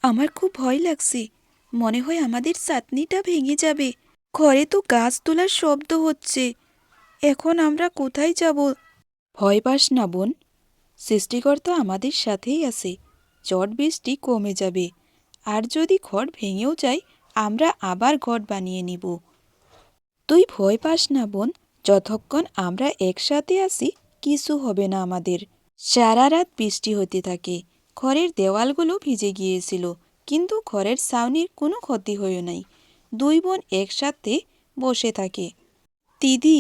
আমার খুব ভয় লাগছে। মনে হয় আমাদের ছাতনিটা ভেঙে যাবে। ঘরে তো গাছ তোলার শব্দ হচ্ছে। এখন আমরা কোথায় যাব? ভয় পাস না বোন, সৃষ্টিকর্তা আমাদের সাথেই আছে। ঝড় বৃষ্টি কমে যাবে। আর যদি ঘর ভেঙেও যায়, আমরা আবার ঘর বানিয়ে নিব। তুই ভয় পাস না বোন, যতক্ষণ আমরা একসাথে আছি কিছু হবে না আমাদের। সারা রাত বৃষ্টি হতে থাকে। ঘরের দেওয়ালগুলো ভিজে গিয়েছিল, কিন্তু ঘরের ছাউনির কোনো ক্ষতি হয় নাই। দুই বোন একসাথে বসে থাকে। দিদি,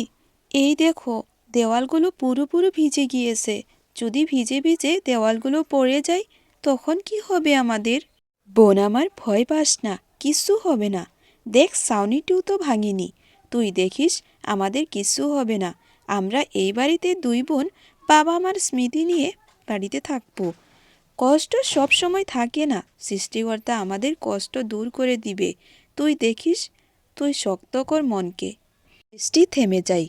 এই দেখো, দেওয়ালগুলো পুরোপুরি ভিজে গিয়েছে। যদি ভিজে ভিজে দেওয়ালগুলো পড়ে যায়, তখন কি হবে আমাদের? বোন আমার, ভয় পাস না, কিচ্ছু হবে না। দেখ, ছাউনিটিও তো ভাঙিনি। তুই দেখিস, আমাদের কিচ্ছু হবে না। আমরা এই বাড়িতে দুই বোন বাবা মার স্মৃতি নিয়ে বাড়িতে থাকবো। কষ্ট সব সময় থাকে না, সৃষ্টিকর্তা আমাদের কষ্ট দূর করে দিবে। তুই দেখিস, তুই শক্ত কর মনকে। বৃষ্টি থেমে যায়।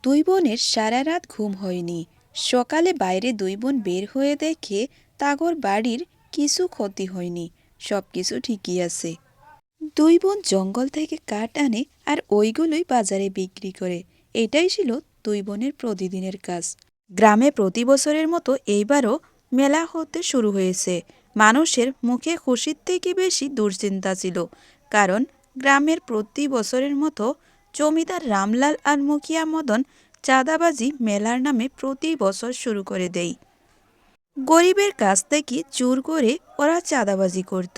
দুই বোনের সারা রাত ঘুম হয়নি। সকালে বাইরে দুই বোন বের হয়ে দেখে তাগর বাড়ির কিছু ক্ষতি হয়নি, সব কিছু ঠিকই আছে। দুই বোন জঙ্গল থেকে কাঠ আনে আর ওইগুলোই বাজারে বিক্রি করে। এটাই ছিল দুই বোনের প্রতিদিনের কাজ। গ্রামে প্রতি বছরের মতো এইবারও মেলা হতে শুরু হয়েছে। মানুষের মুখে খুশির থেকে বেশি দুশ্চিন্তা ছিল, কারণ গ্রামের প্রতি বছরের মতো জমিদার রামলাল আর মুখিয়া মদন চাঁদাবাজি মেলার নামে প্রতি বছর শুরু করে দেয়। গরিবের কাছ থেকে চুর করে ওরা চাঁদাবাজি করত।